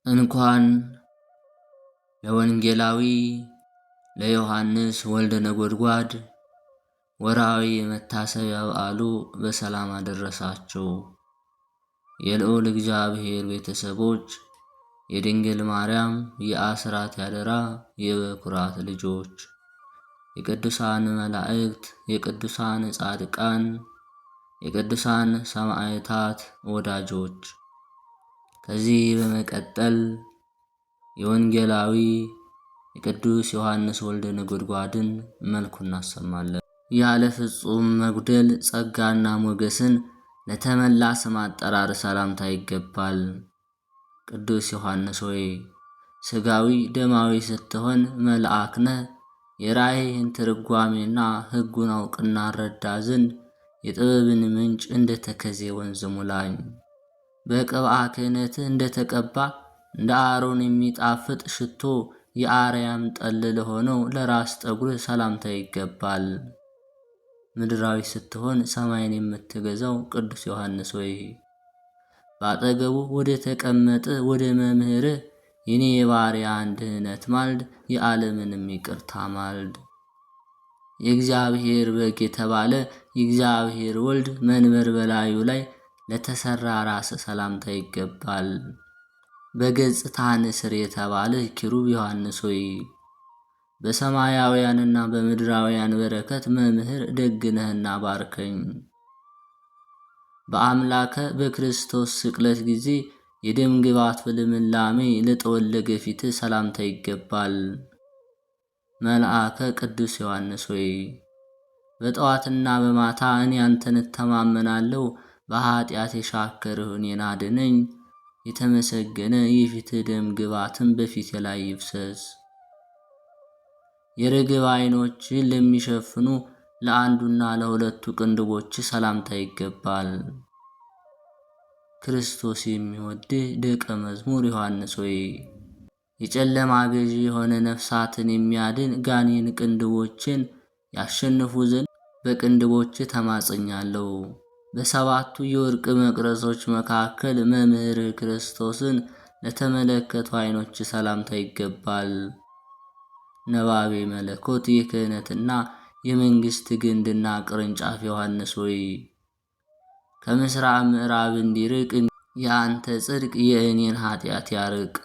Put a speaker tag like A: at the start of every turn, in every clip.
A: እንኳን ለወንጌላዊ ለዮሐንስ ወልደ ነጎድጓድ ወርሃዊ መታሰቢያ በዓሉ በሰላም አደረሳችሁ። የልዑል እግዚአብሔር ቤተሰቦች፣ የድንግል ማርያም የአስራት ያደራ የበኩራት ልጆች፣ የቅዱሳን መላእክት፣ የቅዱሳን ጻድቃን፣ የቅዱሳን ሰማዕታት ወዳጆች፣ ከዚህ በመቀጠል የወንጌላዊ የቅዱስ ዮሐንስ ወልደ ነጎድጓድን መልኩ እናሰማለን። ያለ ፍጹም መጉደል ጸጋና ሞገስን ለተመላ ስም አጠራር ሰላምታ ይገባል። ቅዱስ ዮሐንስ ሆይ ሥጋዊ ደማዊ ስትሆን መልአክ ነህ። የራእይህን ትርጓሜና ሕጉን አውቅና ረዳ ዘንድ የጥበብን ምንጭ እንደ ተከዜ ወንዝ ሙላኝ። በቅብአ ክህነትህ እንደ ተቀባ እንደ አሮን የሚጣፍጥ ሽቶ የአርያም ጠል ለሆነው ለራስ ጠጉርህ ሰላምታ ይገባል። ምድራዊ ስትሆን ሰማይን የምትገዛው ቅዱስ ዮሐንስ ሆይ በአጠገቡ ወደ ተቀመጠ ወደ መምህርህ የኔ የባሪያን ድህነት ማልድ፣ የዓለምንም ይቅርታ ማልድ። የእግዚአብሔር በግ የተባለ የእግዚአብሔር ወልድ መንበር በላዩ ላይ ለተሰራ ራስ ሰላምታ ይገባል። በገጽታ ንስር የተባለ ኪሩብ ዮሐንስ ሆይ በሰማያውያንና በምድራውያን በረከት መምህር ደግነህና ባርከኝ። በአምላከ በክርስቶስ ስቅለት ጊዜ የደም ግባት ፍልምላሜ ለጠወለገ ፊትህ ሰላምታ ይገባል። መልአከ ቅዱስ ዮሐንስ ሆይ በጠዋትና በማታ እኔ አንተን እተማመናለሁ። በኃጢአት የሻከርሁ እኔን አድነኝ። የተመሰገነ የፊትህ ደም ግባትን በፊቴ ላይ ይፍሰስ። የርግብ ዓይኖችን ለሚሸፍኑ ለአንዱና ለሁለቱ ቅንድቦች ሰላምታ ይገባል። ክርስቶስ የሚወድህ ደቀ መዝሙር ዮሐንስ ሆይ የጨለማ ገዢ የሆነ ነፍሳትን የሚያድን ጋኔን ቅንድቦችን ያሸንፉ ዘንድ በቅንድቦች ተማጽኛለሁ። በሰባቱ የወርቅ መቅረዞች መካከል መምህር ክርስቶስን ለተመለከቱ ዓይኖች ሰላምታ ይገባል። ነባቤ መለኮት የክህነትና የመንግሥት ግንድና ቅርንጫፍ ዮሐንስ ሆይ ከምሥራቅ ምዕራብ እንዲርቅ የአንተ ጽድቅ የእኔን ኃጢአት ያርቅ።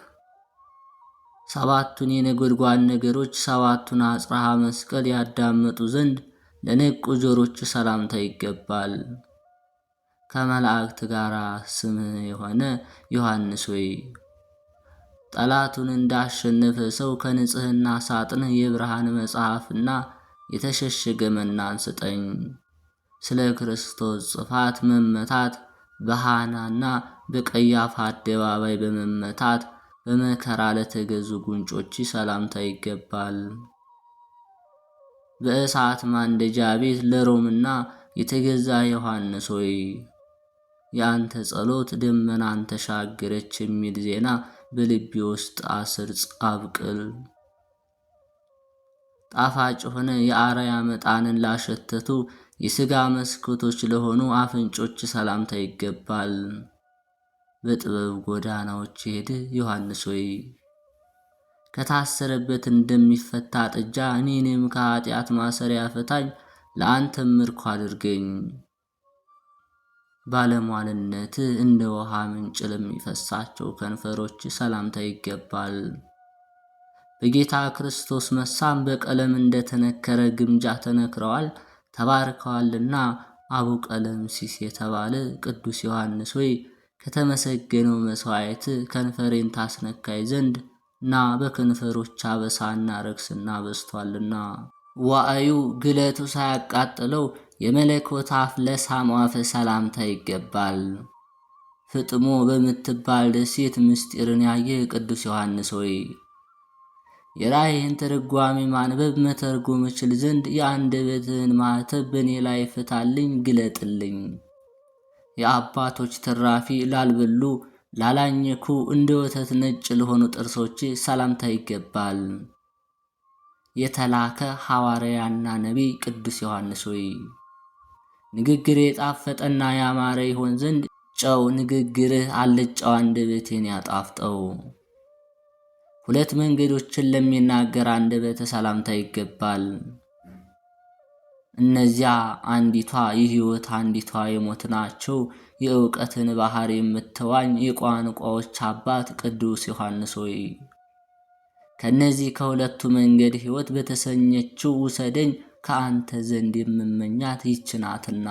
A: ሰባቱን የነጎድጓድ ነገሮች ሰባቱን አጽርሐ መስቀል ያዳመጡ ዘንድ ለነቁ ጆሮች ሰላምታ ይገባል። ከመላእክት ጋር ስምህ የሆነ ዮሐንስ ሆይ ጠላቱን እንዳሸነፈ ሰው ከንጽሕና ሳጥን የብርሃን መጽሐፍና የተሸሸገ መናን ስጠኝ። ስለ ክርስቶስ ጽፋት መመታት በሐናና በቀያፋ አደባባይ በመመታት በመከራ ለተገዙ ጉንጮች ሰላምታ ይገባል። በእሳት ማንደጃ ቤት ለሮምና የተገዛ ዮሐንስ ሆይ የአንተ ጸሎት ደመናን ተሻገረች የሚል ዜና በልቤ ውስጥ አስርጽ አብቅል። ጣፋጭ ሆነ የአርያም ዕጣንን ላሸተቱ የሥጋ መስኮቶች ለሆኑ አፍንጮች ሰላምታ ይገባል። በጥበብ ጎዳናዎች ሄድህ ዮሐንስ ሆይ ከታሰረበት እንደሚፈታ ጥጃ እኔንም ከኃጢአት ማሰሪያ ፈታኝ፣ ለአንተም ምርኮ አድርገኝ። ባለሟልነት እንደ ውሃ ምንጭ ለሚፈሳቸው ከንፈሮች ሰላምታ ይገባል። በጌታ ክርስቶስ መሳም በቀለም እንደተነከረ ግምጃ ተነክረዋል ተባርከዋልና። አቡ ቀለምሲስ የተባለ ቅዱስ ዮሐንስ ሆይ ከተመሰገነው መሥዋዕት ከንፈሬን ታስነካይ ዘንድ እና በከንፈሮች አበሳና ረክስና በዝቷልና። ዋዕዩ ግለቱ ሳያቃጥለው የመለኮት አፍ ለሳመው አፍ ሰላምታ ይገባል። ፍጥሞ በምትባል ደሴት ምስጢርን ያየ ቅዱስ ዮሐንስ ሆይ የራእይህን ትርጓሜ ማንበብ መተርጎም እችል ዘንድ የአንደበትህን ማኅተብ በእኔ ላይ ፍታልኝ፣ ግለጥልኝ። የአባቶች ትራፊ ላልበሉ ላላኘኩ እንደ ወተት ነጭ ለሆኑ ጥርሶች ሰላምታ ይገባል። የተላከ ሐዋርያና ነቢይ ቅዱስ ዮሐንስ ሆይ ንግግር የጣፈጠና ያማረ ይሆን ዘንድ ጨው ንግግርህ አልጫው አንደበቴን ያጣፍጠው። ሁለት መንገዶችን ለሚናገር አንደበት ሰላምታ ይገባል። እነዚያ አንዲቷ የሕይወት አንዲቷ የሞት ናቸው። የእውቀትን ባህር የምትዋኝ የቋንቋዎች አባት ቅዱስ ዮሐንስ ሆይ ከነዚህ ከሁለቱ መንገድ ሕይወት በተሰኘችው ውሰደኝ፣ ከአንተ ዘንድ የምመኛት ይችናትና።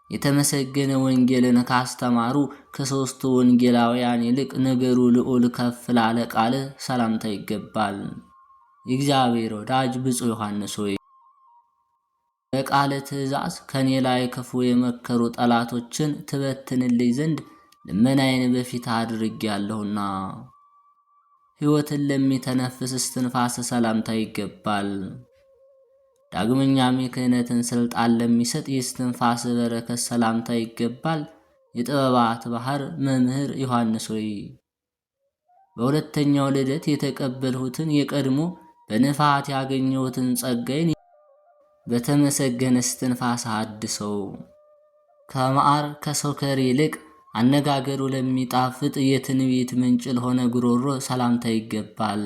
A: የተመሰገነ ወንጌልን ካስተማሩ ከሦስቱ ወንጌላውያን ይልቅ ነገሩ ልዑል ከፍ ላለ ቃል ሰላምታ ይገባል። የእግዚአብሔር ወዳጅ ብፁዕ ዮሐንስ ሆይ በቃለ ትእዛዝ ከኔ ላይ ክፉ የመከሩ ጠላቶችን ትበትንልኝ ዘንድ ልመናዬን በፊት አድርጌያለሁና ሕይወትን ለሚተነፍስ እስትንፋስ ሰላምታ ይገባል። ዳግመኛም የክህነትን ሥልጣን ለሚሰጥ የእስትንፋስ በረከት ሰላምታ ይገባል። የጥበባት ባሕር መምህር ዮሐንስ ሆይ በሁለተኛው ልደት የተቀበልሁትን የቀድሞ በንፋት ያገኘሁትን ጸጋዬን በተመሰገነ እስትንፋስ አድሰው። ከማር ከሶከር ይልቅ አነጋገሩ ለሚጣፍጥ የትንቢት ምንጭ ለሆነ ጉሮሮ ሰላምታ ይገባል።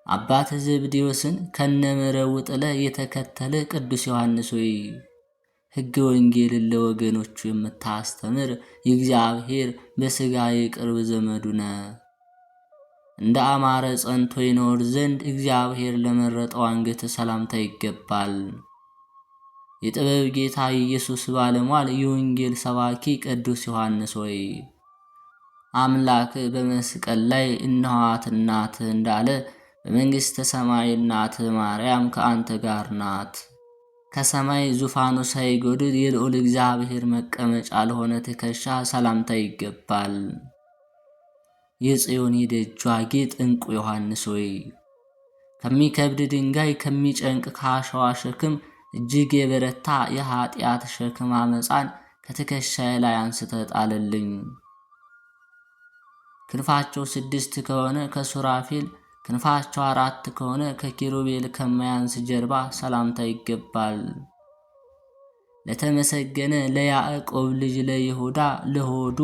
A: አባት ዘብዴዎስን ከነመረቡ ጥለ የተከተለ ቅዱስ ዮሐንስ ሆይ ሕገ ወንጌልን ለወገኖቹ የምታስተምር የእግዚአብሔር በሥጋ የቅርብ ዘመዱ ነህ። እንደ አማረ ጸንቶ ይኖር ዘንድ እግዚአብሔር ለመረጠው አንገት ሰላምታ ይገባል። የጥበብ ጌታ ኢየሱስ ባለሟል የወንጌል ሰባኪ ቅዱስ ዮሐንስ ሆይ አምላክ በመስቀል ላይ እነኋት እናትህ እንዳለ በመንግሥተ ሰማይ እናትህ ማርያም ከአንተ ጋር ናት። ከሰማይ ዙፋኑ ሳይጎድል የልዑል እግዚአብሔር መቀመጫ ለሆነ ትከሻ ሰላምታ ይገባል። የጽዮን የደጇ ጌጥ ዕንቁ ዮሐንስ ሆይ ከሚከብድ ድንጋይ ከሚጨንቅ ከአሸዋ ሸክም እጅግ የበረታ የኀጢአት ሸክም አመፃን ከትከሻዬ ላይ አንስተህ ጣልልኝ። ክንፋቸው 6 ከሆነ ከሱራፌል ክንፋቸው 4 ከሆነ ከኪሩቤል ከማያንስ ጀርባ ሰላምታ ይገባል። ለተመሰገነ ለያዕቆብ ልጅ ለይሁዳ ለሆዱ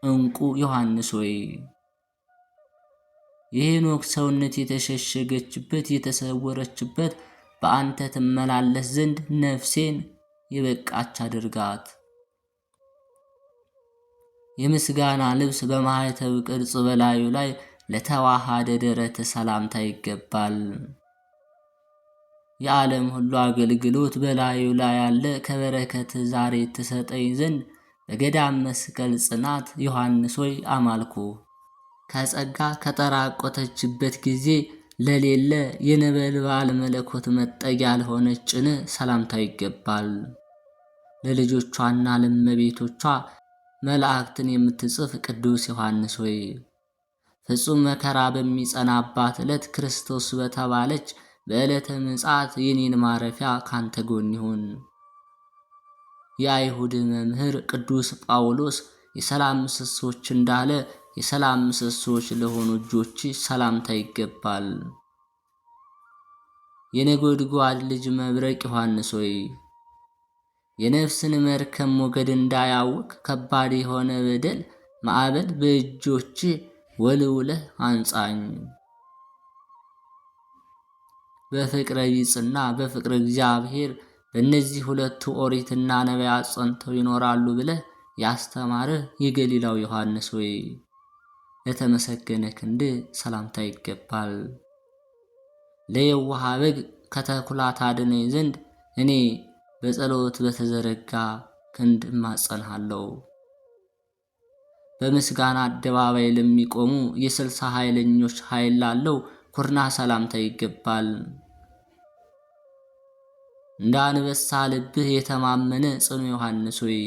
A: ዕንቁ ዮሐንስ ሆይ የሄኖክ ሰውነት የተሸሸገችበት የተሰወረችበት በአንተ ትመላለስ ዘንድ ነፍሴን የበቃች አድርጋት። የምስጋና ልብስ በማኅተብ ቅርጽ በላዩ ላይ ለተዋሃደ ደረት ሰላምታ ይገባል። የዓለም ሁሉ አገልግሎት በላዩ ላይ ያለ ከበረከት ዛሬ ትሰጠኝ ዘንድ በገዳም መስቀል ጽናት ዮሐንስ ሆይ አማልኩ። ከጸጋ ከተራቆተችበት ጊዜ ለሌለ የነበልባል መለኮት መጠጊያ ለሆነች ጭን ሰላምታ ይገባል። ለልጆቿና ለእመቤቶቿ መላእክትን የምትጽፍ ቅዱስ ዮሐንስ ሆይ ፍጹም መከራ በሚጸናባት ዕለት ክርስቶስ በተባለች በዕለተ ምጽአት የኔን ማረፊያ ካንተ ጎን ይሁን። የአይሁድ መምህር ቅዱስ ጳውሎስ የሰላም ምሰሶች እንዳለ የሰላም ምሰሶች ለሆኑ እጆች ሰላምታ ይገባል። የነጎድጓድ ልጅ መብረቅ ዮሐንስ ሆይ የነፍስን መርከብ ሞገድ እንዳያውቅ ከባድ የሆነ በደል ማዕበል በእጆች ወልውለህ አንጻኝ። በፍቅረ ቢጽና በፍቅረ እግዚአብሔር በእነዚህ ሁለቱ ኦሪትና ነቢያት ጸንተው ይኖራሉ ብለህ ያስተማርህ የገሊላው ዮሐንስ ሆይ ለተመሰገነ ክንድ ሰላምታ ይገባል። ለየዋህ በግ ከተኩላ ታድነኝ ዘንድ እኔ በጸሎት በተዘረጋ ክንድ እማጸንሃለሁ። በምስጋና አደባባይ ለሚቆሙ የ60 ኃይለኞች ኃይል ላለው ኩርና ሰላምታ ይገባል። እንደ አንበሳ ልብህ የተማመነ ጽኑ ዮሐንስ ሆይ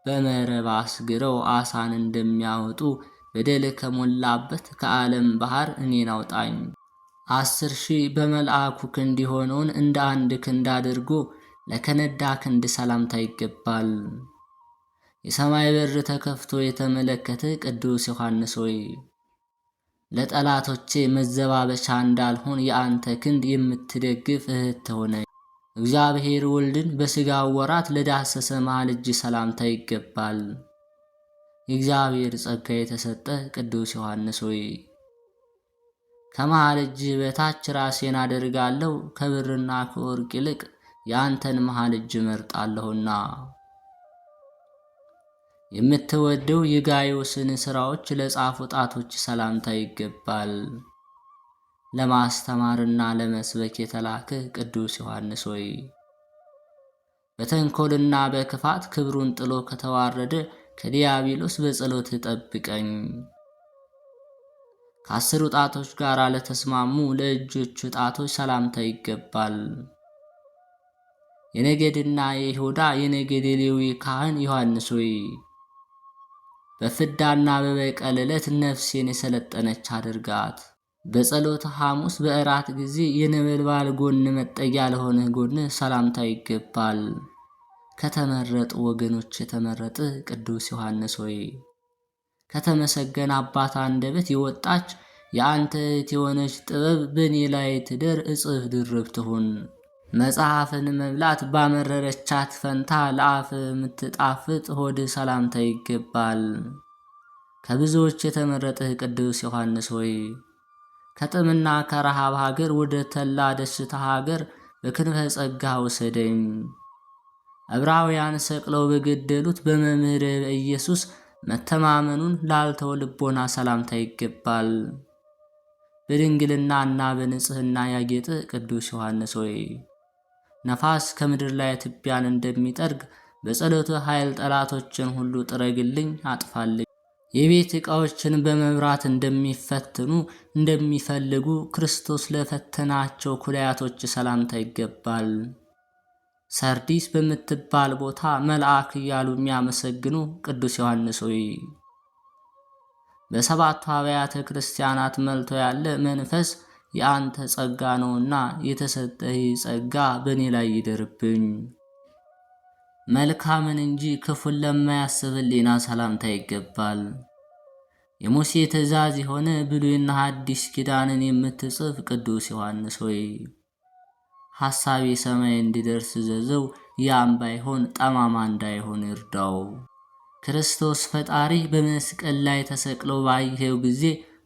A: በመረብ አስግረው አሳን እንደሚያወጡ በደል ከሞላበት ከዓለም ባህር እኔን አውጣኝ። 10,000 በመልአኩ ክንድ የሆነውን እንደ አንድ ክንድ አድርጎ ለከነዳ ክንድ ሰላምታ ይገባል። የሰማይ በር ተከፍቶ የተመለከተ ቅዱስ ዮሐንስ ሆይ ለጠላቶቼ መዘባበቻ እንዳልሆን የአንተ ክንድ የምትደግፍ እህት ሆነኝ። እግዚአብሔር ወልድን በሥጋው ወራት ለዳሰሰ መሃል እጅ ሰላምታ ይገባል። የእግዚአብሔር ጸጋ የተሰጠ ቅዱስ ዮሐንስ ሆይ ከመሃል እጅህ በታች ራሴን አደርጋለሁ፣ ከብርና ከወርቅ ይልቅ የአንተን መሃል እጅ እመርጣለሁና። የምትወደው የጋይዮስን ሥራዎች ለጻፉ ጣቶች ሰላምታ ይገባል። ለማስተማርና ለመስበክ የተላከ ቅዱስ ዮሐንስ ሆይ በተንኮልና በክፋት ክብሩን ጥሎ ከተዋረደ ከዲያብሎስ በጸሎት ጠብቀኝ። ከ10 ጣቶች ጋር ለተስማሙ ለእጆቹ ጣቶች ሰላምታ ይገባል። የነገድና የይሁዳ የነገድ ሌዊ ካህን ዮሐንስ ሆይ በፍዳና በበቀል ዕለት ነፍሴን የሰለጠነች አድርጋት። በጸሎተ ሐሙስ በእራት ጊዜ የነበልባል ጎን መጠጊያ ለሆነ ጎን ሰላምታ ይገባል። ከተመረጡ ወገኖች የተመረጠ ቅዱስ ዮሐንስ ሆይ ከተመሰገነ አባት አንደበት የወጣች የአንተ እህት የሆነች ጥበብ በእኔ ላይ ትደር፣ እጽፍ ድርብ ትሁን። መጽሐፍን መብላት ባመረረቻት ፈንታ ለአፍ የምትጣፍጥ ሆድ ሰላምታ ይገባል። ከብዙዎች የተመረጥህ ቅዱስ ዮሐንስ ሆይ ከጥምና ከረሃብ ሀገር ወደ ተላ ደስታ ሀገር በክንፈ ጸጋ ውሰደኝ። ዕብራውያን ሰቅለው በገደሉት በመምህር ኢየሱስ መተማመኑን ላልተው ልቦና ሰላምታ ይገባል። በድንግልናና በንጽህና ያጌጠ ቅዱስ ዮሐንስ ሆይ ነፋስ ከምድር ላይ ትቢያን እንደሚጠርግ በጸሎት ኃይል ጠላቶችን ሁሉ ጥረግልኝ፣ አጥፋልኝ። የቤት ዕቃዎችን በመብራት እንደሚፈልጉ ክርስቶስ ለፈተናቸው ኩላያቶች ሰላምታ ይገባል። ሰርዲስ በምትባል ቦታ መልአክ እያሉ የሚያመሰግኑ ቅዱስ ዮሐንስ ሆይ በሰባቱ አብያተ ክርስቲያናት መልቶ ያለ መንፈስ የአንተ ጸጋ ነውና የተሰጠህ ጸጋ በእኔ ላይ ይደርብኝ። መልካምን እንጂ ክፉን ለማያስብ ሕሊና ሰላምታ ይገባል። የሙሴ ትእዛዝ የሆነ ብሉይና ሐዲስ ኪዳንን የምትጽፍ ቅዱስ ዮሐንስ ሆይ ሐሳቤ ሰማይ እንዲደርስ ዘዘው፣ ያም ባይሆን ጠማማ እንዳይሆን ይርዳው። ክርስቶስ ፈጣሪ በመስቀል ላይ ተሰቅሎ ባየኸው ጊዜ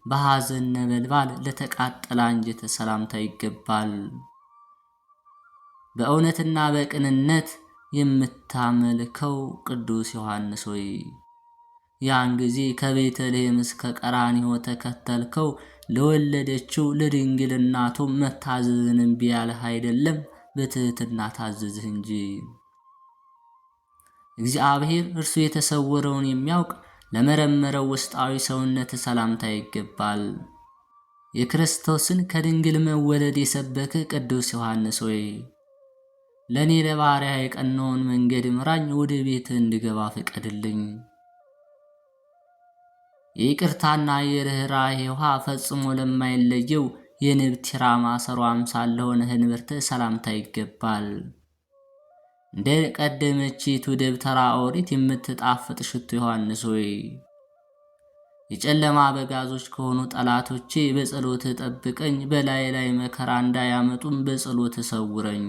A: በሐዘን ነበልባል ለተቃጠለ አንጀት ሰላምታ ይገባል። በእውነትና በቅንነት የምታመልከው ቅዱስ ዮሐንስ ሆይ ያን ጊዜ ከቤተልሔም እስከ ቀራንዮ ተከተልከው፣ ለወለደችው ለድንግል እናቱ መታዘዝን እምቢ ያለህ አይደለም፣ በትሕትና ታዘዝህ እንጂ። እግዚአብሔር እርሱ የተሰወረውን የሚያውቅ ለመረመረው ውስጣዊ ሰውነት ሰላምታ ይገባል። የክርስቶስን ከድንግል መወለድ የሰበከ ቅዱስ ዮሐንስ ሆይ ለእኔ ለባሪያ የቀናውን መንገድ ምራኝ፣ ወደ ቤት እንድገባ ፍቀድልኝ። የይቅርታና የርኅራኄ ውሃ ፈጽሞ ለማይለየው የንብ ቲራ ማሰሮ አምሳል ለሆነ ህንብርት ሰላምታ ይገባል። እንደ ቀደመችቱ ደብተራ ኦሪት የምትጣፍጥ ሽቱ ዮሐንስ ሆይ የጨለማ አበጋዞች ከሆኑ ጠላቶቼ በጸሎት ጠብቀኝ፣ በላይ ላይ መከራ እንዳያመጡም በጸሎት ሰውረኝ።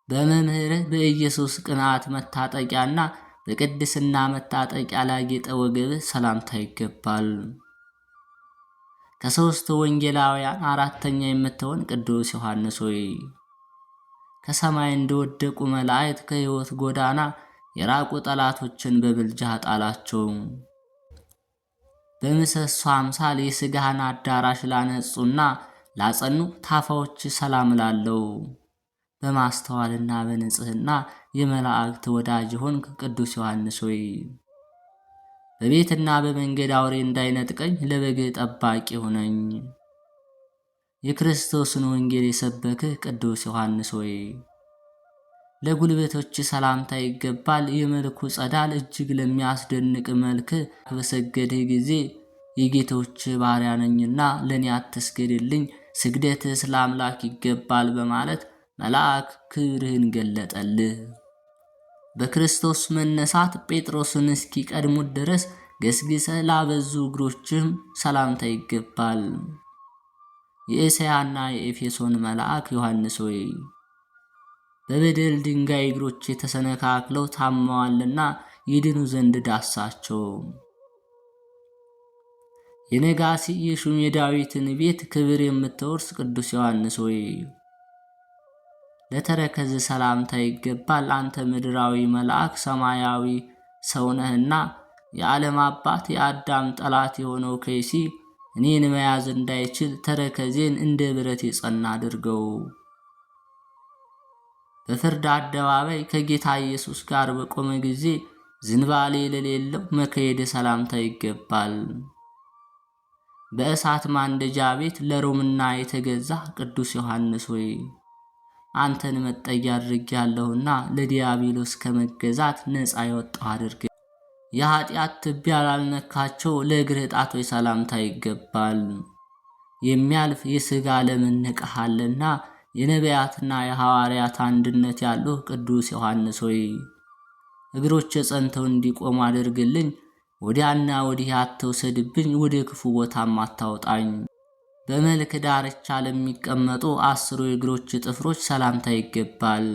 A: በመምህርህ በኢየሱስ ቅንዓት መታጠቂያና በቅድስና መታጠቂያ ላጌጠ ወገብህ ሰላምታ ይገባል። ከሦስቱ ወንጌላውያን አራተኛ የምትሆን ቅዱስ ዮሐንስ ሆይ ከሰማይ እንደወደቁ መላእክት ከሕይወት ጎዳና የራቁ ጠላቶችን በብልጃ ጣላቸው። በምሰሶ አምሳል የሥጋህን አዳራሽ ላነጹና ላጸኑ ታፋዎች ሰላም ላለው በማስተዋልና በንጽህና የመላእክት ወዳጅ ሆንክ ቅዱስ ዮሐንስ ሆይ በቤትና በመንገድ አውሬ እንዳይነጥቀኝ ለበግ ጠባቂ ሆነኝ። የክርስቶስን ወንጌል የሰበክህ ቅዱስ ዮሐንስ ሆይ ለጉልበቶች ሰላምታ ይገባል። የመልኩ ጸዳል እጅግ ለሚያስደንቅ መልክ በሰገድህ ጊዜ የጌቶች ባሪያ ነኝና ለእኔ አትስገድልኝ፣ ስግደትህ ለአምላክ ይገባል በማለት መልአክ ክብርህን ገለጠልህ። በክርስቶስ መነሳት ጴጥሮስን እስኪቀድሙት ድረስ ገስግሰህ ላበዙ እግሮችህም ሰላምታ ይገባል። የእስያና የኤፌሶን መልአክ ዮሐንስ ሆይ በበደል ድንጋይ እግሮች የተሰነካክለው ታመዋልና ይድኑ ዘንድ ዳሳቸው። የነጋሲ የሹም የዳዊትን ቤት ክብር የምትወርስ ቅዱስ ዮሐንስ ሆይ ለተረከዝ ሰላምታ ይገባል። አንተ ምድራዊ መልአክ ሰማያዊ ሰው ነህና የዓለም አባት የአዳም ጠላት የሆነው ከይሲ እኔን መያዝ እንዳይችል ተረከዜን እንደ ብረት የጸና አድርገው። በፍርድ አደባባይ ከጌታ ኢየሱስ ጋር በቆመ ጊዜ ዝንባሌ ለሌለው መከየድ ሰላምታ ይገባል። በእሳት ማንደጃ ቤት ለሮምና የተገዛ ቅዱስ ዮሐንስ ሆይ አንተን መጠጊያ አድርጌያለሁና ለዲያብሎስ ከመገዛት ነፃ የወጣሁ አድርገ። የኃጢአት ትቢያ ላልነካቸው ለእግርህ ጣቶች ሰላምታ ይገባል። የሚያልፍ የሥጋ ዓለምን ንቀሃልና የነቢያትና የሐዋርያት አንድነት ያለው ቅዱስ ዮሐንስ ሆይ እግሮች ጸንተው እንዲቆሙ አድርግልኝ። ወዲያና ወዲህ አትውሰድብኝ፣ ወደ ክፉ ቦታም አታውጣኝ። በመልክ ዳርቻ ለሚቀመጡ 10 የእግሮች ጥፍሮች ሰላምታ ይገባል።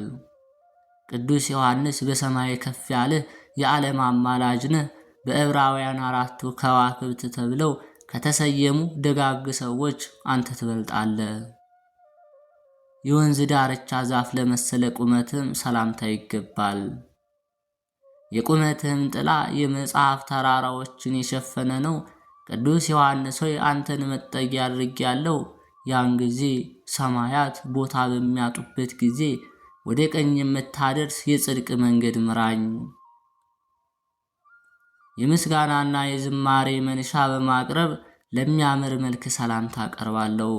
A: ቅዱስ ዮሐንስ በሰማይ ከፍ ያለ የዓለም አማላጅ ነህ። በዕብራውያን 4 ከዋክብት ተብለው ከተሰየሙ ደጋግ ሰዎች አንተ ትበልጣለህ። የወንዝ ዳርቻ ዛፍ ለመሰለ ቁመትም ሰላምታ ይገባል። የቁመትህም ጥላ የመጽሐፍ ተራራዎችን የሸፈነ ነው። ቅዱስ ዮሐንስ ሆይ አንተን መጠጊያ አድርጌያለሁ። ያን ጊዜ ሰማያት ቦታ በሚያጡበት ጊዜ ወደ ቀኝ የምታደርስ የጽድቅ መንገድ ምራኝ። የምስጋናና የዝማሬ መንሻ በማቅረብ ለሚያምር መልክ ሰላምታ አቀርባለሁ።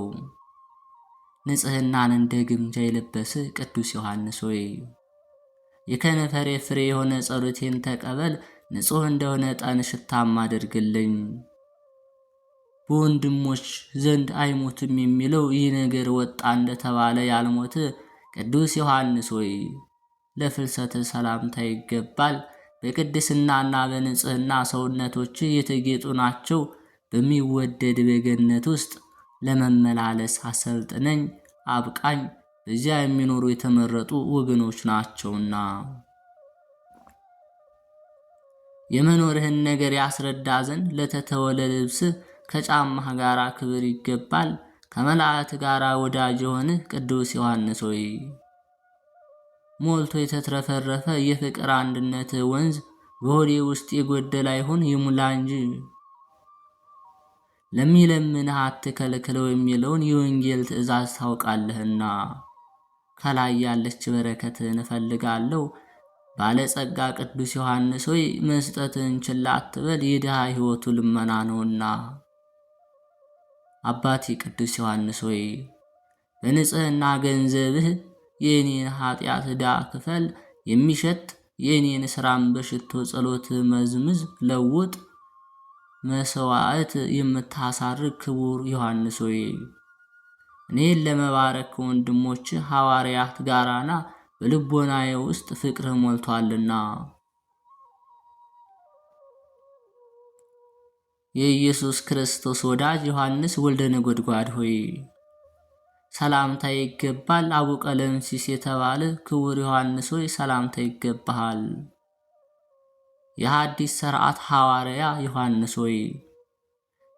A: ንጽሕናን እንደ ግምጃ የለበስ ቅዱስ ዮሐንስ ሆይ የከንፈሬ ፍሬ የሆነ ጸሎቴን ተቀበል። ንጹሕ እንደሆነ ዕጣን ሽታም አድርግልኝ። በወንድሞች ዘንድ አይሞትም የሚለው ይህ ነገር ወጣ እንደተባለ ያልሞት ቅዱስ ዮሐንስ ሆይ ለፍልሰት ሰላምታ ይገባል። በቅድስናና በንጽሕና ሰውነቶች የተጌጡ ናቸው። በሚወደድ በገነት ውስጥ ለመመላለስ አሰልጥነኝ፣ አብቃኝ። በዚያ የሚኖሩ የተመረጡ ወገኖች ናቸውና። የመኖርህን ነገር ያስረዳ ዘንድ ለተተወለ ልብስህ ከጫማህ ጋር ክብር ይገባል። ከመላእክት ጋር ወዳጅ የሆንህ ቅዱስ ዮሐንስ ሆይ ሞልቶ የተትረፈረፈ የፍቅር አንድነት ወንዝ በሆዴ ውስጥ የጎደለ አይሁን ይሙላ እንጂ። ለሚለምንህ አትከልክለው የሚለውን የወንጌል ትእዛዝ ታውቃለህና። ከላይ ያለች በረከትህን እፈልጋለሁ። ባለጸጋ ቅዱስ ዮሐንስ ሆይ መስጠትህን ችላ አትበል፣ የድሃ ሕይወቱ ልመና ነውና። አባቴ ቅዱስ ዮሐንስ ሆይ በንጽሕና ገንዘብህ የእኔን ኃጢአት ዕዳ ክፈል። የሚሸት የእኔን ሥራም በሽቶ ጸሎት መዝምዝ ለውጥ። መሥዋዕት የምታሳርግ ክቡር ዮሐንስ ሆይ እኔን ለመባረክ ከወንድሞች ሐዋርያት ጋራና በልቦናዬ ውስጥ ፍቅርህ ሞልቷልና። የኢየሱስ ክርስቶስ ወዳጅ ዮሐንስ ወልደ ነጎድጓድ ሆይ ሰላምታ ይገባል። አቡ ቀለምሲስ የተባለ ክቡር ዮሐንስ ሆይ ሰላምታ ይገባሃል። የሐዲስ ሥርዓት ሐዋርያ ዮሐንስ ሆይ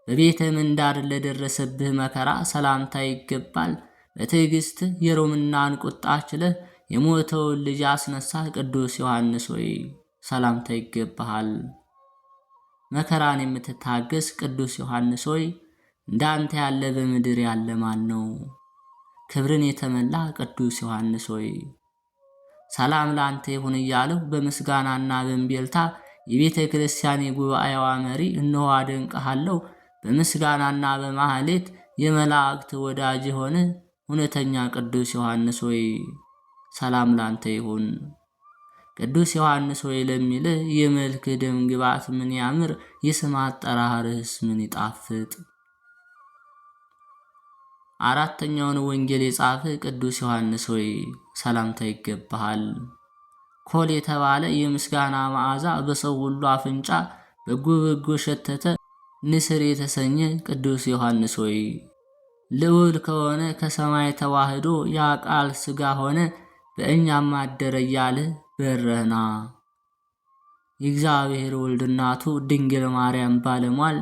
A: በቤተ ምንዳር ለደረሰብህ መከራ ሰላምታ ይገባል። በትዕግስት የሮምናን ቁጣ ችለህ የሞተውን ልጅ አስነሳ ቅዱስ ዮሐንስ ሆይ ሰላምታ ይገባሃል። መከራን የምትታገስ ቅዱስ ዮሐንስ ሆይ እንዳንተ ያለ በምድር ያለ ማን ነው? ክብርን የተመላ ቅዱስ ዮሐንስ ሆይ ሰላም ላንተ ይሁን እያለው በምስጋናና በእምቢልታ የቤተ ክርስቲያን የጉባኤዋ መሪ እነሆ አደንቅሃለሁ። በምስጋናና በማህሌት የመላእክት ወዳጅ የሆነ እውነተኛ ቅዱስ ዮሐንስ ሆይ ሰላም ላንተ ይሁን። ቅዱስ ዮሐንስ ሆይ ለሚልህ የመልክ ደም ግባት ምን ያምር፣ የስም አጠራርህስ ምን ይጣፍጥ። አራተኛውን ወንጌል የጻፈ ቅዱስ ዮሐንስ ሆይ ሰላምታ ይገባሃል። ኮል የተባለ የምስጋና መዓዛ በሰው ሁሉ አፍንጫ በጎ በጎ ሸተተ። ንስር የተሰኘ ቅዱስ ዮሐንስ ሆይ ልዑል ከሆነ ከሰማይ ተዋህዶ ያ ቃል ሥጋ ሆነ በእኛም አደረ እያለ በረህና። የእግዚአብሔር ወልድ እናቱ ድንግል ማርያም ባለሟል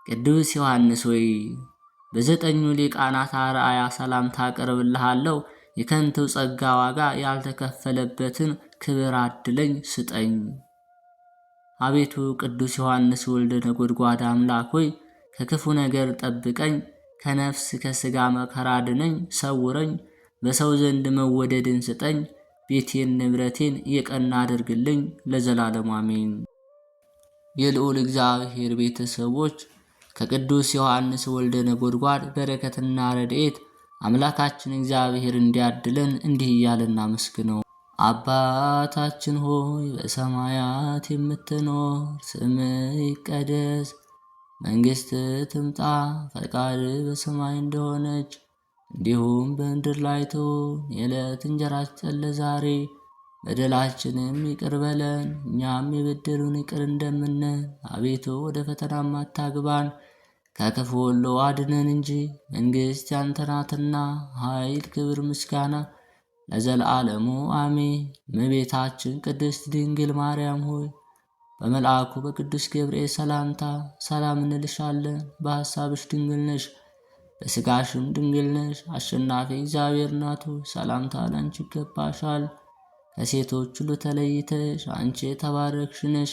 A: ቅዱስ ዮሐንስ ሆይ በዘጠኙ ሊቃናት አርአያ ሰላምታ አቀርብልሃለሁ። የከንቱ ጸጋ ዋጋ ያልተከፈለበትን ክብር አድለኝ ስጠኝ። አቤቱ ቅዱስ ዮሐንስ ወልደ ነጎድጓድ አምላክ ሆይ ከክፉ ነገር ጠብቀኝ፣ ከነፍስ ከሥጋ መከራ አድነኝ፣ ሰውረኝ፣ በሰው ዘንድ መወደድን ስጠኝ፣ ቤቴን ንብረቴን የቀና አድርግልኝ፣ ለዘላለሙ አሜን። የልዑል እግዚአብሔር ቤተሰቦች ከቅዱስ ዮሐንስ ወልደ ነጎድጓድ በረከትና ረድኤት አምላካችን እግዚአብሔር እንዲያድለን እንዲህ እያልን እናመስግነው። አባታችን ሆይ በሰማያት የምትኖር፣ ስምህ ይቀደስ፣ መንግሥትህ ትምጣ፣ ፈቃድህ በሰማይ እንደሆነች እንዲሁም በምድር ላይ ትሁን። የዕለት እንጀራችንን ስጠን ዛሬ፣ በደላችንም ይቅር በለን እኛም የበደሉን ይቅር እንደምንል፣ አቤቱ ወደ ፈተናም አታግባን ከክፉ ሁሉ አድነን እንጂ መንግሥት ያንተ ናትና፣ ኃይል፣ ክብር፣ ምስጋና ለዘለዓለሙ አሜን። እመቤታችን ቅድስት ድንግል ማርያም ሆይ በመልአኩ በቅዱስ ገብርኤል ሰላምታ ሰላም እንልሻለን። በሐሳብሽ ድንግል ነሽ፣ በሥጋሽም ድንግል ነሽ። አሸናፊ እግዚአብሔር እናቱ ሰላምታ ላንቺ ይገባሻል። ከሴቶች ሁሉ ተለይተሽ አንቺ የተባረክሽ ነሽ፣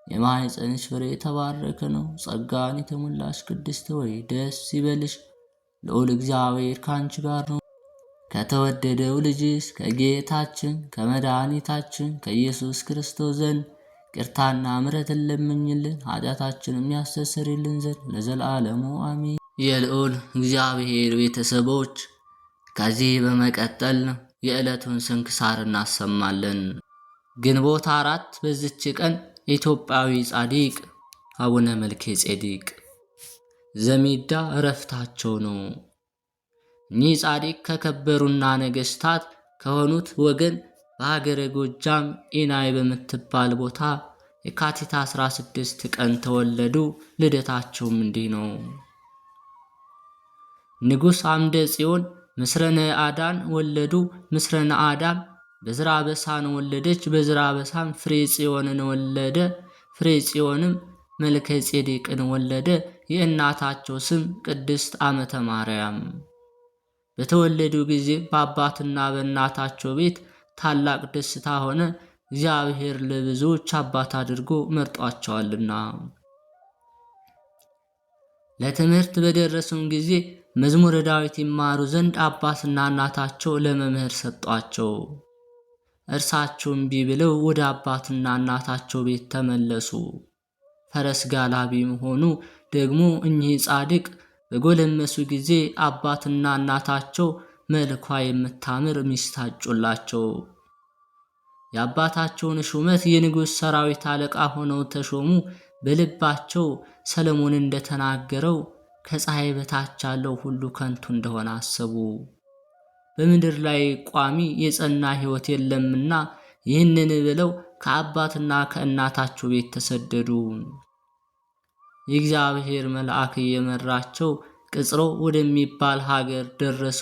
A: የማኅፀንሽ ፍሬ የተባረከ ነው። ጸጋን የተሞላሽ ቅድስት ሆይ ደስ ይበልሽ፣ ልዑል እግዚአብሔር ከአንቺ ጋር ነው። ከተወደደው ልጅሽ ከጌታችን ከመድኃኒታችን ከኢየሱስ ክርስቶስ ዘንድ ይቅርታና ምሕረትን ለምኝልን ኃጢአታችንም ያስተሰርይልን ዘንድ ለዘላለሙ አሜን። የልዑል እግዚአብሔር ቤተሰቦች ከዚህ በመቀጠል የዕለቱን ስንክሳር እናሰማለን። ግንቦት 4 በዚች ቀን ኢትዮጵያዊ ጻድቅ አቡነ መልከ ጼዴቅ ዘሚዳ ዕረፍታቸው ነው። እኚህ ጻድቅ ከከበሩና ነገሥታት ከሆኑት ወገን በሀገረ ጎጃም ኢናይ በምትባል ቦታ የካቲት 16 ቀን ተወለዱ። ልደታቸውም እንዲህ ነው። ንጉሥ አምደ ጽዮን ምስረነ አዳን ወለዱ። ምስረነ አዳም በዝራ በሳን ወለደች። በዝራ በሳም ፍሬ ጽዮንን ወለደ። ፍሬ ጽዮንም መልከ ጼዴቅን ወለደ። የእናታቸው ስም ቅድስት ዓመተ ማርያም። በተወለዱ ጊዜ በአባትና በእናታቸው ቤት ታላቅ ደስታ ሆነ፣ እግዚአብሔር ለብዙዎች አባት አድርጎ መርጧቸዋልና። ለትምህርት በደረሱም ጊዜ መዝሙረ ዳዊት ይማሩ ዘንድ አባትና እናታቸው ለመምህር ሰጧቸው። እርሳቸውም እምቢ ብለው ወደ አባትና እናታቸው ቤት ተመለሱ። ፈረስ ጋላቢም ሆኑ። ደግሞ እኚህ ጻድቅ በጎለመሱ ጊዜ አባትና እናታቸው መልኳ የምታምር ሚስት አጩላቸው። የአባታቸውን ሹመት የንጉሥ ሰራዊት አለቃ ሆነው ተሾሙ። በልባቸው ሰለሞን እንደተናገረው ከፀሐይ በታች ያለው ሁሉ ከንቱ እንደሆነ አሰቡ። በምድር ላይ ቋሚ የጸና ሕይወት የለምና ይህንን ብለው ከአባትና ከእናታቸው ቤት ተሰደዱ። የእግዚአብሔር መልአክ እየመራቸው ቅጽሮ ወደሚባል ሀገር ደረሱ።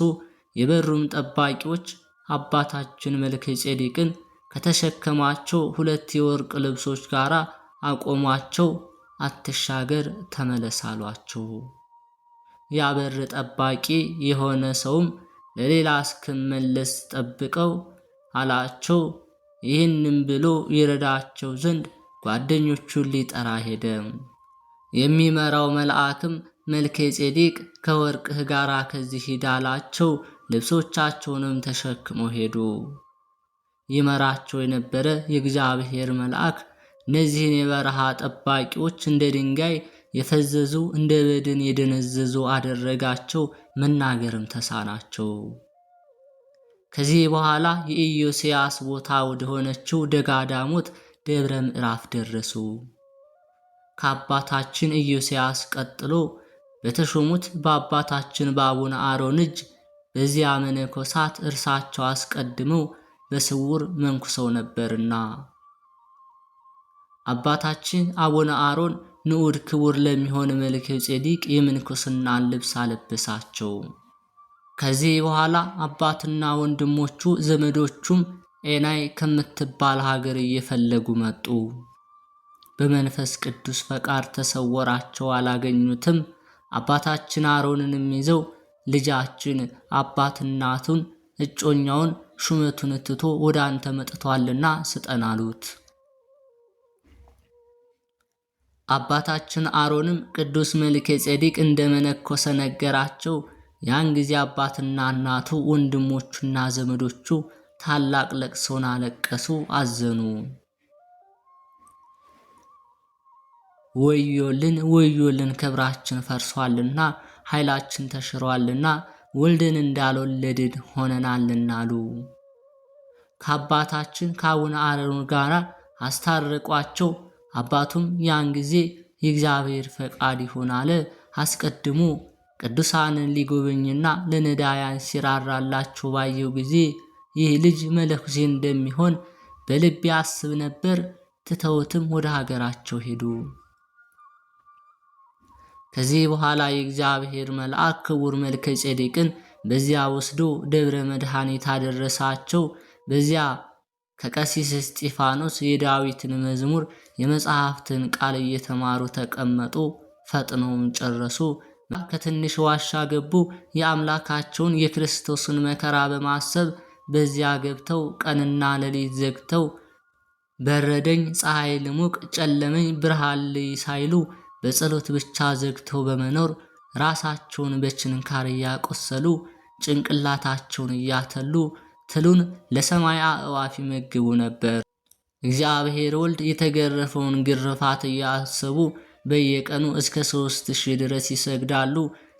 A: የበሩም ጠባቂዎች አባታችን መልከ ጼዴቅን ከተሸከሟቸው 2 የወርቅ ልብሶች ጋር አቆሟቸው። አትሻገር ተመለስ አሏቸው። ያበር ጠባቂ የሆነ ሰውም ለሌላ እስክመለስ ጠብቀው አላቸው። ይህንም ብሎ ይረዳቸው ዘንድ ጓደኞቹን ሊጠራ ሄደ። የሚመራው መልአክም መልከ ጼዴቅ ከወርቅህ ጋር ከዚህ ሂድ አላቸው። ልብሶቻቸውንም ተሸክመው ሄዱ። ይመራቸው የነበረ የእግዚአብሔር መልአክ እነዚህን የበረሃ ጠባቂዎች እንደ ድንጋይ የፈዘዙ እንደ በድን የደነዘዙ አደረጋቸው። መናገርም ተሳናቸው። ከዚህ በኋላ የኢዮስያስ ቦታ ወደ ሆነችው ደጋዳሞት ደብረ ምዕራፍ ደረሱ። ከአባታችን ኢዮስያስ ቀጥሎ በተሾሙት በአባታችን በአቡነ አሮን እጅ በዚያ መነኮሳት እርሳቸው አስቀድመው በስውር መንኩሰው ነበርና አባታችን አቡነ አሮን ንዑድ ክቡር ለሚሆን መልከ ጼዴቅ የምንኩስናን ልብስ አለበሳቸው። ከዚህ በኋላ አባትና ወንድሞቹ ዘመዶቹም ኤናይ ከምትባል ሀገር እየፈለጉ መጡ። በመንፈስ ቅዱስ ፈቃድ ተሰወራቸው፣ አላገኙትም። አባታችን አሮንንም ይዘው ልጃችን አባት እናቱን እጮኛውን ሹመቱን ትቶ ወደ አንተ መጥቷልና ስጠን አሉት። አባታችን አሮንም ቅዱስ መልከ ጼዴቅ እንደመነኮሰ ነገራቸው። ያን ጊዜ አባትና እናቱ ወንድሞቹና ዘመዶቹ ታላቅ ለቅሶን አለቀሱ፣ አዘኑ። ወዮልን ወዮልን፣ ክብራችን ፈርሷልና ኃይላችን ተሽሯልና ወልድን እንዳልወለድን ሆነናልና አሉ። ከአባታችን ከአቡነ አሮን ጋር አስታረቋቸው። አባቱም ያን ጊዜ የእግዚአብሔር ፈቃድ ይሁን አለ። አስቀድሞ ቅዱሳንን ሊጎበኝና ለነዳያን ሲራራላቸው ባየው ጊዜ ይህ ልጅ መነኩሴ እንደሚሆን በልብ ያስብ ነበር። ትተውትም ወደ ሀገራቸው ሄዱ። ከዚህ በኋላ የእግዚአብሔር መልአክ ክቡር መልከ ጼዴቅን በዚያ ወስዶ ደብረ መድኃኒት አደረሳቸው። በዚያ ከቀሲስ እስጢፋኖስ የዳዊትን መዝሙር የመጽሐፍትን ቃል እየተማሩ ተቀመጡ። ፈጥነውም ጨረሱ። ከትንሽ ዋሻ ገቡ። የአምላካቸውን የክርስቶስን መከራ በማሰብ በዚያ ገብተው ቀንና ሌሊት ዘግተው በረደኝ፣ ፀሐይ ልሙቅ፣ ጨለመኝ፣ ብርሃን ልይ ሳይሉ በጸሎት ብቻ ዘግተው በመኖር ራሳቸውን በችንካር እያቆሰሉ ጭንቅላታቸውን እያተሉ ትሉን ለሰማይ አእዋፍ ይመግቡ ነበር። እግዚአብሔር ወልድ የተገረፈውን ግርፋት እያሰቡ በየቀኑ እስከ 3000 ድረስ ይሰግዳሉ።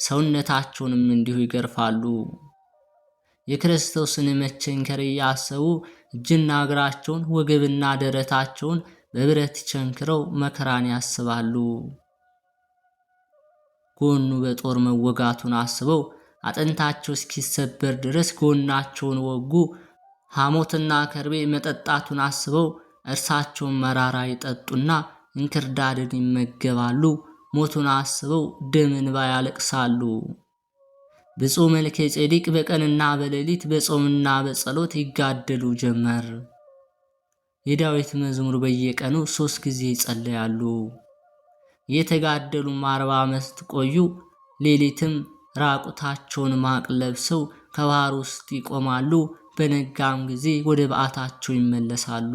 A: ሰውነታቸውንም እንዲሁ ይገርፋሉ። የክርስቶስን መቸንከር እያሰቡ እጅና እግራቸውን ወገብና ደረታቸውን በብረት ቸንክረው መከራን ያስባሉ። ጎኑ በጦር መወጋቱን አስበው አጥንታቸው እስኪሰበር ድረስ ጎናቸውን ወጉ። ሐሞትና ከርቤ መጠጣቱን አስበው እርሳቸውን መራራ ይጠጡና እንክርዳድን ይመገባሉ። ሞቱን አስበው ደም እንባ ያለቅሳሉ። ብፁዕ መልከ ጼዴቅ በቀንና በሌሊት በጾምና በጸሎት ይጋደሉ ጀመር። የዳዊት መዝሙር በየቀኑ 3 ጊዜ ይጸልያሉ። የተጋደሉም 40 ዓመት ቆዩ። ሌሊትም ራቁታቸውን ማቅ ለብሰው ከባህር ውስጥ ይቆማሉ። በነጋም ጊዜ ወደ በዓታቸው ይመለሳሉ።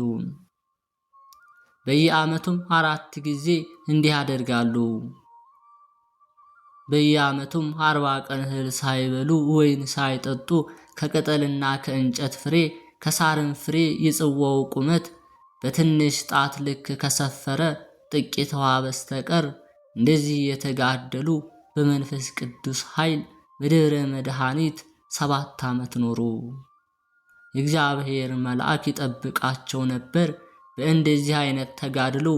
A: በየዓመቱም 4 ጊዜ እንዲህ ያደርጋሉ። በየዓመቱም 40 ቀን እህል ሳይበሉ ወይን ሳይጠጡ ከቅጠልና ከእንጨት ፍሬ ከሳርም ፍሬ የጽዋው ቁመት በትንሽ ጣት ልክ ከሰፈረ ጥቂት ውሃ በስተቀር እንደዚህ የተጋደሉ በመንፈስ ቅዱስ ኃይል በደብረ መድኃኒት 7 ዓመት ኖሩ። የእግዚአብሔር መልአክ ይጠብቃቸው ነበር። በእንደዚህ አይነት ተጋድሎ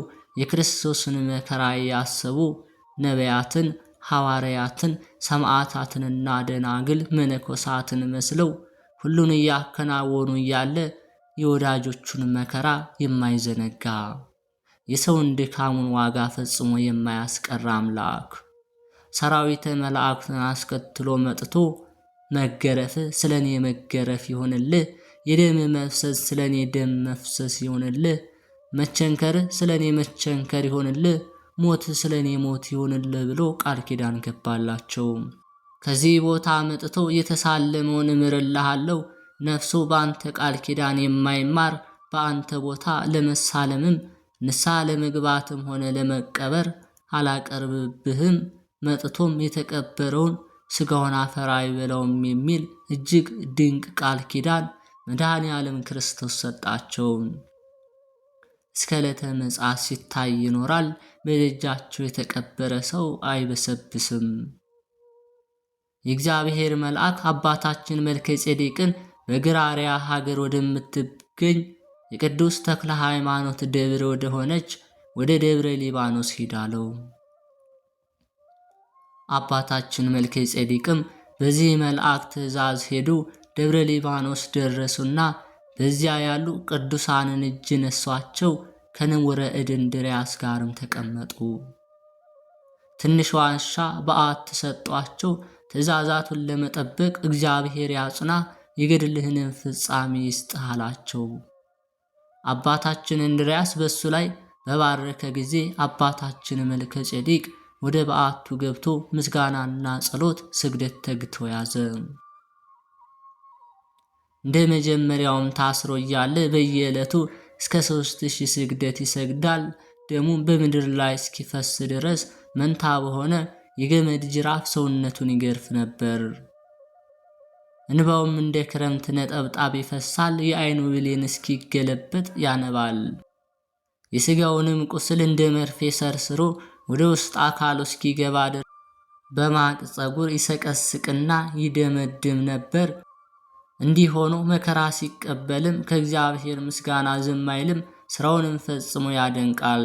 A: የክርስቶስን መከራ ያሰቡ ነቢያትን፣ ሐዋርያትን፣ ሰማዕታትንና ደናግል መነኮሳትን መስለው ሁሉን እያከናወኑ እያለ የወዳጆቹን መከራ የማይዘነጋ የሰውን ድካሙን ዋጋ ፈጽሞ የማያስቀር አምላክ ሰራዊተ መላእክትን አስከትሎ መጥቶ መገረፍ ስለኔ መገረፍ ይሆንልህ፣ የደም መፍሰስ ስለኔ ደም መፍሰስ ይሆንልህ፣ መቸንከር ስለኔ መቸንከር ይሆንልህ፣ ሞት ስለኔ ሞት ይሆንልህ ብሎ ቃል ኪዳን ገባላቸው። ከዚህ ቦታ መጥቶ የተሳለመውን እምርልሃለሁ፣ ነፍሱ በአንተ ቃል ኪዳን የማይማር በአንተ ቦታ ለመሳለምም ንስሐ ለመግባትም ሆነ ለመቀበር አላቀርብብህም፣ መጥቶም የተቀበረውን ስጋውን አፈር አይበላውም የሚል እጅግ ድንቅ ቃል ኪዳን መድኃኔ ዓለም ክርስቶስ ሰጣቸው። እስከ ዕለተ ምጽአት ሲታይ ይኖራል። በደጃቸው የተቀበረ ሰው አይበሰብስም። የእግዚአብሔር መልአክ አባታችን መልከ ጼዴቅን በግራሪያ ሀገር ወደምትገኝ የቅዱስ ተክለ ሃይማኖት ደብር ወደ ሆነች ወደ ደብረ ሊባኖስ ሄዳለው። አባታችን መልከ ጼዴቅም በዚህ መልአክ ትእዛዝ ሄዱ። ደብረ ሊባኖስ ደረሱና በዚያ ያሉ ቅዱሳንን እጅ ነሷቸው። ከንውረ እድ እንድርያስ ጋርም ተቀመጡ። ትንሽ ዋሻ በዓት ተሰጧቸው። ትእዛዛቱን ለመጠበቅ እግዚአብሔር ያጽና፣ የገድልህንም ፍጻሜ ይስጥህ አላቸው። አባታችን እንድርያስ በሱ ላይ በባረከ ጊዜ አባታችን መልከ ጼዴቅ ወደ በዓቱ ገብቶ ምስጋናና ጸሎት ስግደት ተግቶ ያዘ። እንደ መጀመሪያውም ታስሮ እያለ በየዕለቱ እስከ 3000 ስግደት ይሰግዳል። ደሙም በምድር ላይ እስኪፈስ ድረስ መንታ በሆነ የገመድ ጅራፍ ሰውነቱን ይገርፍ ነበር። እንባውም እንደ ክረምት ነጠብጣብ ይፈሳል። የዓይኑ ብሌን እስኪገለበጥ ያነባል። የሥጋውንም ቁስል እንደ መርፌ ሰርስሮ ወደ ውስጥ አካሉ እስኪገባ ድረስ በማቅ ፀጉር ይሰቀስቅና ይደመድም ነበር። እንዲህ ሆኖ መከራ ሲቀበልም ከእግዚአብሔር ምስጋና ዝም አይልም፣ ሥራውንም ፈጽሞ ያደንቃል።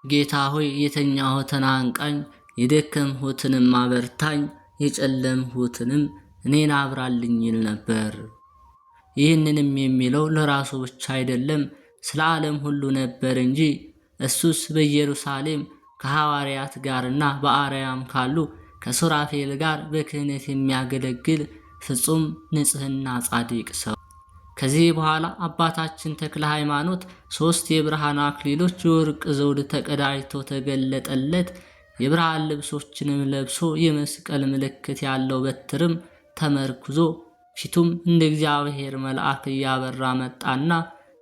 A: ጌታ ሆይ የተኛሁትን አንቃኝ፣ የደከምሁትንም አበርታኝ፣ የጨለምሁትንም እኔን አብራልኝ ይል ነበር። ይህንንም የሚለው ለራሱ ብቻ አይደለም፣ ስለ ዓለም ሁሉ ነበር እንጂ እሱስ በኢየሩሳሌም ከሐዋርያት ጋርና በአርያም ካሉ ከሱራፌል ጋር በክህነት የሚያገለግል ፍጹም ንጽሕና ጻድቅ ሰው። ከዚህ በኋላ አባታችን ተክለ ሃይማኖት 3 የብርሃን አክሊሎች የወርቅ ዘውድ ተቀዳጅቶ ተገለጠለት። የብርሃን ልብሶችንም ለብሶ የመስቀል ምልክት ያለው በትርም ተመርኩዞ ፊቱም እንደ እግዚአብሔር መልአክ እያበራ መጣና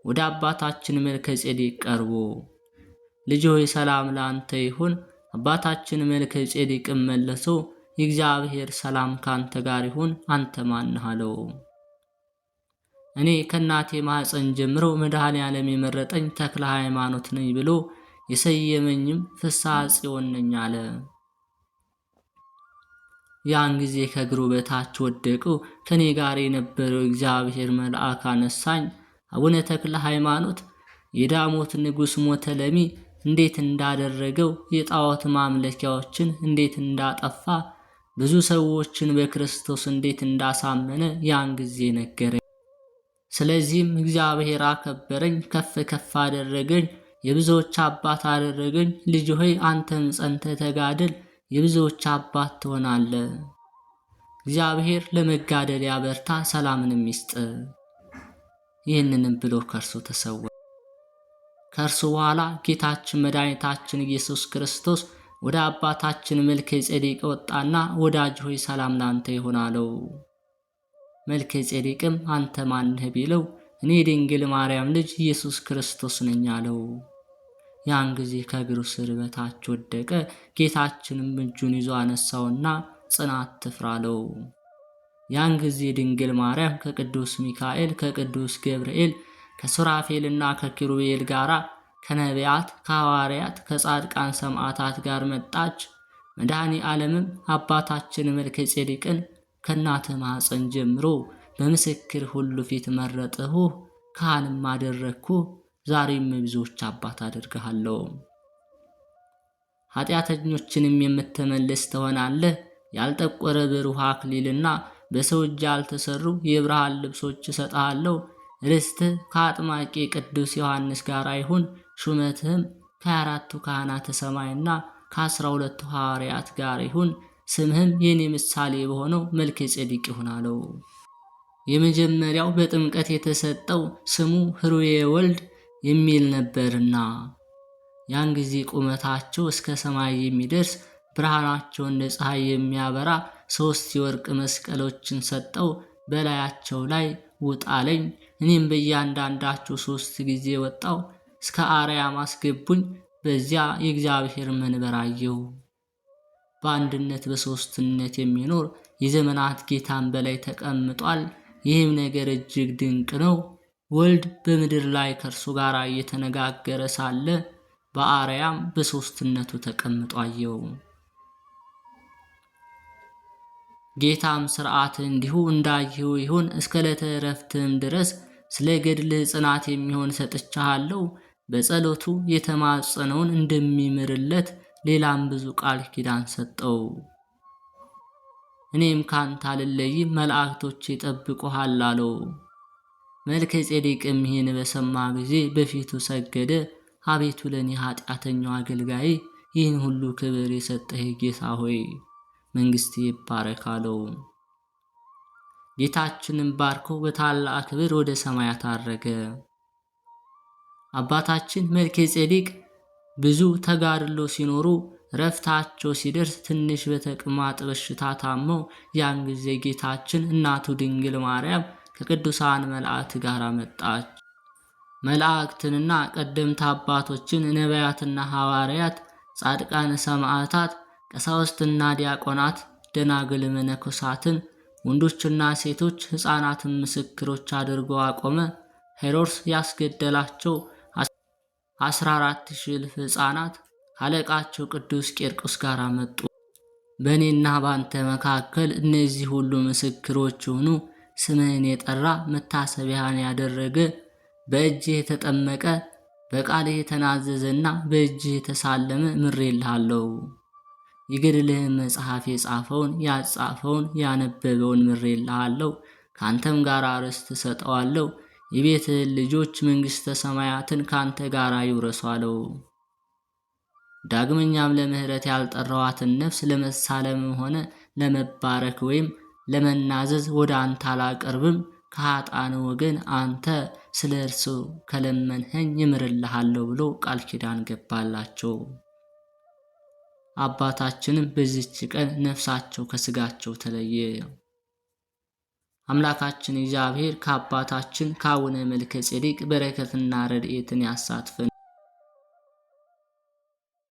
A: ወደ አባታችን መልከ ጼዴቅ ቀርቦ ልጅ ሆይ ሰላም ላንተ ይሁን። አባታችን መልከ ጼዴቅም መለሶ የእግዚአብሔር ሰላም ካንተ ጋር ይሁን፣ አንተ ማን ነህ አለው። እኔ ከእናቴ ማኅፀን ጀምሮ መድኃኔዓለም የመረጠኝ ተክለ ሃይማኖት ነኝ ብሎ የሰየመኝም ፍስሐ ጽዮን ነኝ አለ። ያን ጊዜ ከእግሩ በታች ወደቁ። ከኔ ጋር የነበረው እግዚአብሔር መልአክ አነሳኝ። አቡነ ተክለ ሃይማኖት የዳሞት ንጉሥ ሞተለሚ እንዴት እንዳደረገው፣ የጣዖት ማምለኪያዎችን እንዴት እንዳጠፋ፣ ብዙ ሰዎችን በክርስቶስ እንዴት እንዳሳመነ ያን ጊዜ ነገረኝ። ስለዚህም እግዚአብሔር አከበረኝ፣ ከፍ ከፍ አደረገኝ፣ የብዙዎች አባት አደረገኝ። ልጅ ሆይ አንተም ጸንተህ ተጋደል፣ የብዙዎች አባት ትሆናለህ። እግዚአብሔር ለመጋደል ያበርታ፣ ሰላምንም ይስጥ። ይህንንም ብሎ ከእርሱ ተሰወረ። ከእርሱ በኋላ ጌታችን መድኃኒታችን ኢየሱስ ክርስቶስ ወደ አባታችን መልከ ጼዴቅ ወጣና ወዳጅ ሆይ ሰላም ላንተ ይሁን አለው። መልከ ጼዴቅም አንተ ማንህ ቢለው እኔ ድንግል ማርያም ልጅ ኢየሱስ ክርስቶስ ነኝ አለው። ያን ጊዜ ከእግሩ ስር በታች ወደቀ። ጌታችንም እጁን ይዞ አነሳውና ጽናት ትፍራ አለው። ያን ጊዜ ድንግል ማርያም ከቅዱስ ሚካኤል፣ ከቅዱስ ገብርኤል፣ ከሱራፌልና ከኪሩቤል ጋራ ከነቢያት፣ ከሐዋርያት፣ ከጻድቃን ሰማዕታት ጋር መጣች። መድኃኔ ዓለምም አባታችን መልከ ጼዴቅን ከእናትህ ማኅፀን ጀምሮ በምስክር ሁሉ ፊት መረጥሁህ፣ ካህንም አደረግኩህ፣ ዛሬም ብዙዎች አባት አደርግሃለሁ። ኃጢአተኞችንም የምትመልስ ትሆናለህ። ያልጠቆረ ብሩህ አክሊልና በሰው እጅ ያልተሰሩ የብርሃን ልብሶች እሰጥሃለሁ። ርስትህ ከአጥማቂ ቅዱስ ዮሐንስ ጋር ይሁን። ሹመትህም ከ24ቱ ካህናተ ሰማይና ከ12ቱ ሐዋርያት ጋር ይሁን። ስምህም የኔ ምሳሌ በሆነው መልከ ጼዴቅ ይሁን አለው። የመጀመሪያው በጥምቀት የተሰጠው ስሙ ህሩየ ወልድ የሚል ነበርና ያን ጊዜ ቁመታቸው እስከ ሰማይ የሚደርስ ብርሃናቸው እንደ ፀሐይ የሚያበራ 3 የወርቅ መስቀሎችን ሰጠው። በላያቸው ላይ ውጣ አለኝ። እኔም በእያንዳንዳቸው 3 ጊዜ ወጣው። እስከ አርያም አስገቡኝ። በዚያ የእግዚአብሔር መንበር አየሁ። በአንድነት በሦስትነት የሚኖር የዘመናት ጌታን በላይ ተቀምጧል። ይህም ነገር እጅግ ድንቅ ነው። ወልድ በምድር ላይ ከእርሱ ጋር እየተነጋገረ ሳለ በአርያም በሦስትነቱ ተቀምጦ አየው። ጌታም ሥርዓት እንዲሁ እንዳየሁ ይሁን፣ እስከ ዕለተ ዕረፍትም ድረስ ስለ ገድልህ ጽናት የሚሆን ሰጥቻለሁ። በጸሎቱ የተማጸነውን እንደሚምርለት ሌላም ብዙ ቃል ኪዳን ሰጠው። እኔም ካንተ አልለይም፣ መላእክቶች ይጠብቁሃል አለው። መልከ ጼዴቅም ይህን በሰማ ጊዜ በፊቱ ሰገደ። አቤቱ ለእኔ ኃጢአተኛው አገልጋይ ይህን ሁሉ ክብር የሰጠህ ጌታ ሆይ መንግሥት ይባረክ አለው። ጌታችንም ባርኮ በታላቅ ክብር ወደ ሰማያት አረገ። አባታችን መልከ ጼዴቅ ብዙ ተጋድሎ ሲኖሩ ረፍታቸው ሲደርስ ትንሽ በተቅማጥ በሽታ ታመው ያን ጊዜ ጌታችን እናቱ ድንግል ማርያም ከቅዱሳን መላእክት ጋር መጣች። መላእክትንና ቀደምት አባቶችን ነቢያትና ሐዋርያት፣ ጻድቃን፣ ሰማዕታት፣ ቀሳውስትና ዲያቆናት፣ ደናግል፣ መነኮሳትን፣ ወንዶችና ሴቶች፣ ሕፃናትን ምስክሮች አድርጎ አቆመ። ሄሮድስ ያስገደላቸው 14,000 ሕፃናት ካለቃቸው ቅዱስ ቂርቆስ ጋር መጡ። በእኔና ባንተ መካከል እነዚህ ሁሉ ምስክሮች ሆኑ። ስምህን የጠራ መታሰቢያን ያደረገ በእጅህ የተጠመቀ በቃልህ የተናዘዘና በእጅህ የተሳለመ ምሬልሃለሁ። የገድልህን መጽሐፍ የጻፈውን ያጻፈውን ያነበበውን ምሬልሃለሁ። ካንተም ጋር ርስት እሰጠዋለሁ። የቤትህን ልጆች መንግሥተ ሰማያትን ካንተ ጋር ይውረሷለው። ዳግመኛም ለምህረት ያልጠራዋትን ነፍስ ለመሳለምም ሆነ ለመባረክ ወይም ለመናዘዝ ወደ አንተ አላቀርብም። ከኃጥአን ወገን አንተ ስለ እርሱ ከለመንኸኝ ይምርልሃለሁ ብሎ ቃል ኪዳን ገባላቸው። አባታችንም በዚች ቀን ነፍሳቸው ከስጋቸው ተለየ። አምላካችን እግዚአብሔር ከአባታችን ከአቡነ መልከ ጼዴቅ በረከትና ረድኤትን ያሳትፈን።